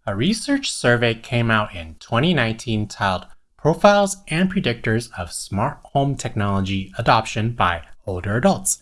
A research survey came out in 2019 titled Profiles and Predictors of Smart Home Technology Adoption by Older Adults.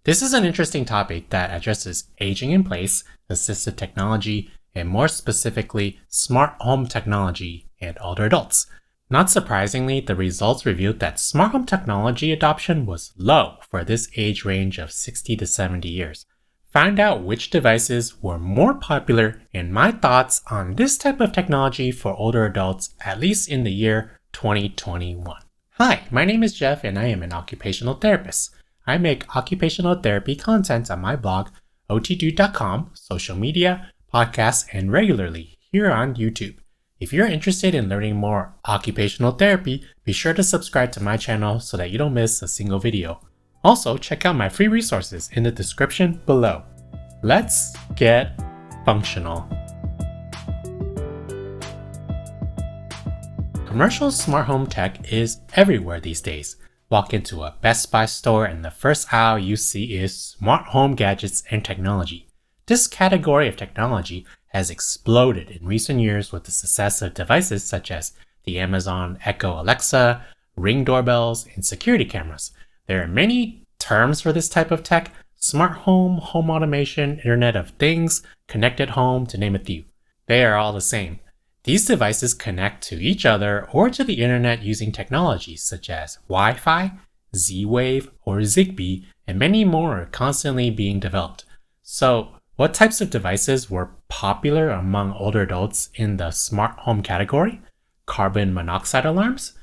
This is an interesting topic that addresses aging in place, assistive technology, and more specifically, smart home technology and older adults. Not surprisingly, the results revealed that smart home technology adoption was low for this age range of 60 to 70 years. Find out which devices were more popular and my thoughts on this type of technology for older adults, at least in the year 2021. Hi, my name is Jeff and I am an occupational therapist. I make occupational therapy content on my blog, ot.dude.com, social media, podcasts, and regularly here on YouTube. If you're interested in learning more occupational therapy, be sure to subscribe to my channel so that you don't miss a single video. Also, check out my free resources in the description below. Let's get functional. Commercial smart home tech is everywhere these days. Walk into a Best Buy store and the first aisle you see is smart home gadgets and technology. This category of technology has exploded in recent years with the success of devices such as the Amazon Echo Alexa, Ring doorbells, and security cameras. There are many terms for this type of tech: smart home, home automation, Internet of Things, connected home, to name a few. They are all the same. These devices connect to each other or to the internet using technologies such as Wi-Fi, Z-Wave, or Zigbee, and many more are constantly being developed. So, what types of devices were popular among older adults in the smart home category? Carbon monoxide alarms,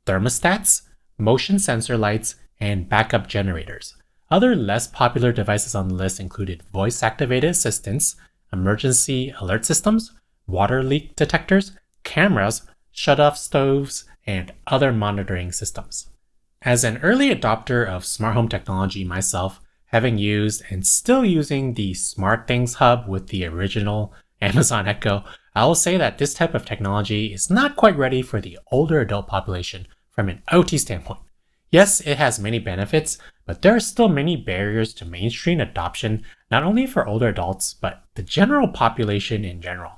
thermostats, motion sensor lights, and backup generators. Other less popular devices on the list included voice-activated assistants, emergency alert systems, water leak detectors, cameras, shut-off stoves, and other monitoring systems. As an early adopter of smart home technology myself, having used and still using the SmartThings hub with the original Amazon Echo, I will say that this type of technology is not quite ready for the older adult population from an OT standpoint. Yes, it has many benefits, but there are still many barriers to mainstream adoption, not only for older adults, but the general population in general.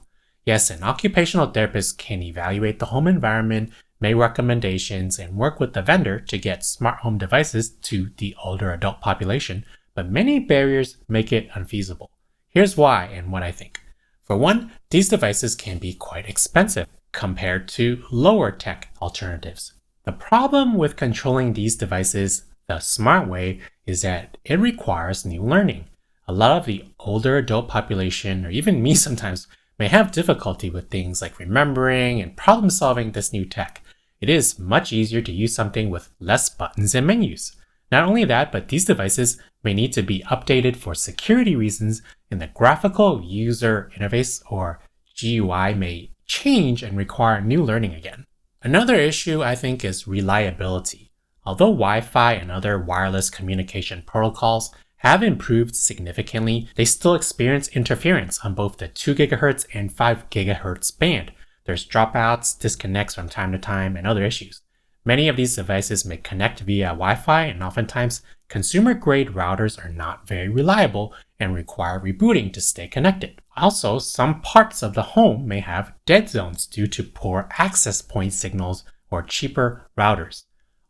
Yes, an occupational therapist can evaluate the home environment, make recommendations, and work with the vendor to get smart home devices to the older adult population, but many barriers make it unfeasible. Here's why and what I think. For one, these devices can be quite expensive compared to lower tech alternatives. The problem with controlling these devices the smart way is that it requires new learning. A lot of the older adult population, or even me sometimes, may have difficulty with things like remembering and problem solving this new tech. It is much easier to use something with less buttons and menus. Not only that, but these devices may need to be updated for security reasons, and the graphical user interface or GUI may change and require new learning again. Another issue I think is reliability. Although Wi-Fi and other wireless communication protocols have improved significantly, they still experience interference on both the 2 GHz and 5 GHz band. There's dropouts, disconnects from time to time, and other issues. Many of these devices may connect via Wi-Fi, and oftentimes consumer-grade routers are not very reliable and require rebooting to stay connected. Also, some parts of the home may have dead zones due to poor access point signals or cheaper routers.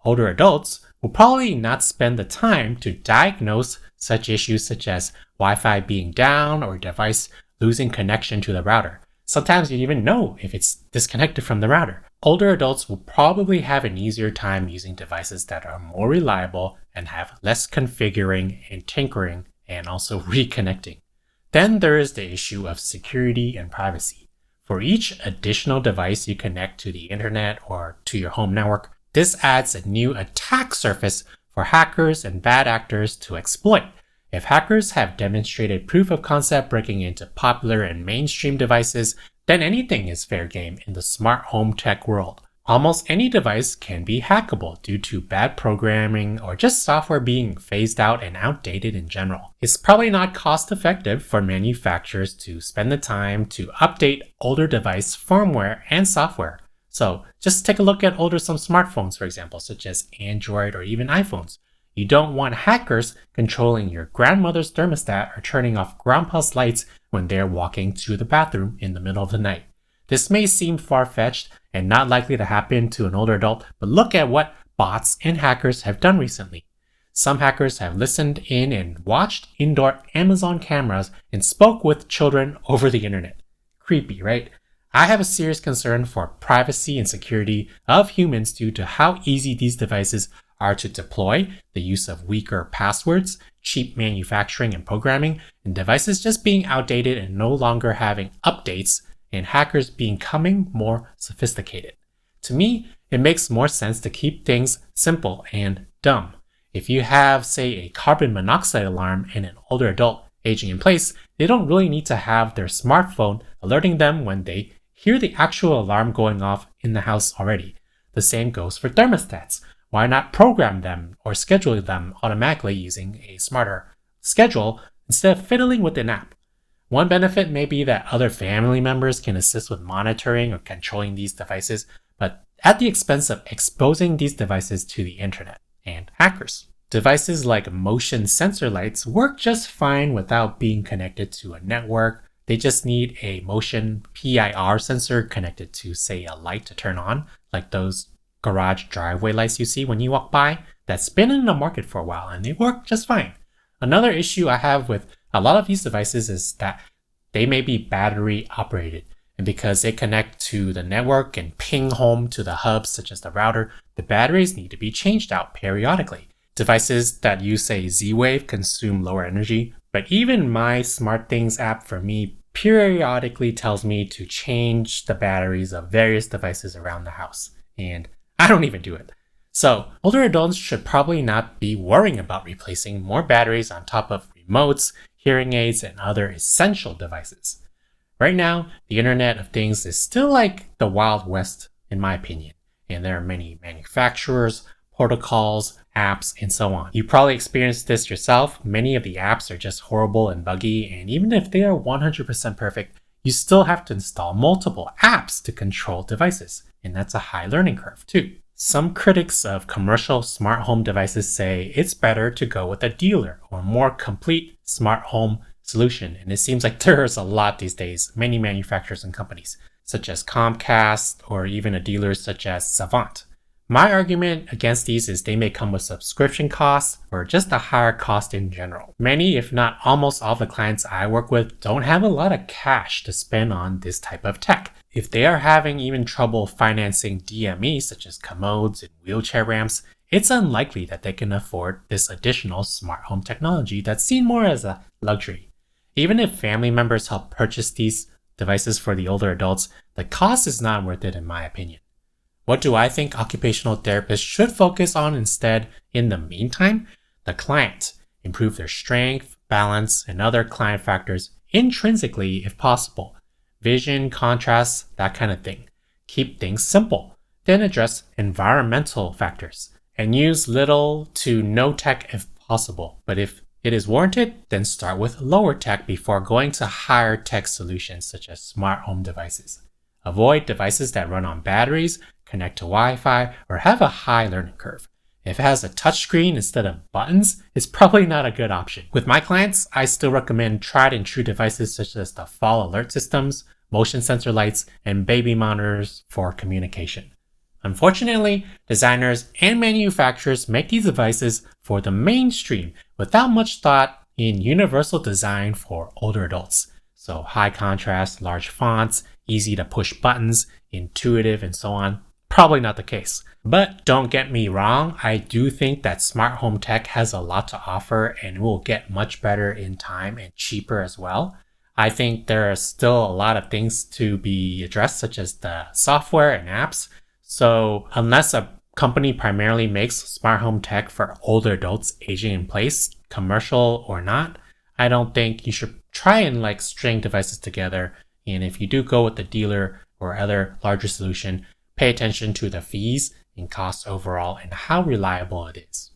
Older adults will probably not spend the time to diagnose such issues such as Wi-Fi being down or a device losing connection to the router. Sometimes you even know if it's disconnected from the router. Older adults will probably have an easier time using devices that are more reliable and have less configuring and tinkering and also reconnecting. Then there is the issue of security and privacy. For each additional device you connect to the internet or to your home network, this adds a new attack surface for hackers and bad actors to exploit. If hackers have demonstrated proof of concept breaking into popular and mainstream devices, then anything is fair game in the smart home tech world. Almost any device can be hackable due to bad programming or just software being phased out and outdated in general. It's probably not cost effective for manufacturers to spend the time to update older device firmware and software. So just take a look at some smartphones, for example, such as Android or even iPhones. You don't want hackers controlling your grandmother's thermostat or turning off grandpa's lights when they're walking to the bathroom in the middle of the night. This may seem far-fetched and not likely to happen to an older adult, but look at what bots and hackers have done recently. Some hackers have listened in and watched indoor Amazon cameras and spoke with children over the internet. Creepy, right? I have a serious concern for privacy and security of humans due to how easy these devices are to deploy, the use of weaker passwords, cheap manufacturing and programming, and devices just being outdated and no longer having updates, and hackers becoming more sophisticated. To me, it makes more sense to keep things simple and dumb. If you have, say, a carbon monoxide alarm and an older adult aging in place, they don't really need to have their smartphone alerting them when they hear the actual alarm going off in the house already. The same goes for thermostats. Why not program them or schedule them automatically using a smarter schedule instead of fiddling with an app? One benefit may be that other family members can assist with monitoring or controlling these devices, but at the expense of exposing these devices to the internet and hackers. Devices like motion sensor lights work just fine without being connected to a network. They just need a motion PIR sensor connected to, say, a light to turn on, like those garage driveway lights you see when you walk by. That's been in the market for a while and they work just fine. Another issue I have with a lot of these devices is that they may be battery operated. And because they connect to the network and ping home to the hubs such as the router, the batteries need to be changed out periodically. Devices that use, say, Z-Wave consume lower energy, but even my SmartThings app for me periodically tells me to change the batteries of various devices around the house. And I don't even do it. So, older adults should probably not be worrying about replacing more batteries on top of remotes, hearing aids, and other essential devices. Right now, the Internet of Things is still like the Wild West, in my opinion, and there are many manufacturers, protocols, apps, and so on. You probably experienced this yourself. Many of the apps are just horrible and buggy, and even if they are 100% perfect, you still have to install multiple apps to control devices, and that's a high learning curve too. Some critics of commercial smart home devices say it's better to go with a dealer or more complete smart home solution, and it seems like there's a lot these days, many manufacturers and companies, such as Comcast or even a dealer such as Savant. My argument against these is they may come with subscription costs or just a higher cost in general. Many, if not almost all the clients I work with don't have a lot of cash to spend on this type of tech. If they are having even trouble financing DME such as commodes and wheelchair ramps, it's unlikely that they can afford this additional smart home technology that's seen more as a luxury. Even if family members help purchase these devices for the older adults, the cost is not worth it in my opinion. What do I think occupational therapists should focus on instead in the meantime? The client. Improve their strength, balance, and other client factors intrinsically if possible. Vision, contrast, that kind of thing. Keep things simple. Then address environmental factors. And use little to no tech if possible. But if it is warranted, then start with lower tech before going to higher tech solutions such as smart home devices. Avoid devices that run on batteries, connect to Wi-Fi, or have a high learning curve. If it has a touchscreen instead of buttons, it's probably not a good option. With my clients, I still recommend tried and true devices such as the fall alert systems, motion sensor lights, and baby monitors for communication. Unfortunately, designers and manufacturers make these devices for the mainstream without much thought in universal design for older adults. So high contrast, large fonts, easy to push buttons, intuitive, and so on. Probably not the case. But don't get me wrong, I do think that smart home tech has a lot to offer and will get much better in time and cheaper as well. I think there are still a lot of things to be addressed, such as the software and apps. So unless a company primarily makes smart home tech for older adults aging in place, commercial or not, I don't think you should try and string devices together. And if you do go with the dealer or other larger solution, pay attention to the fees and costs overall and how reliable it is.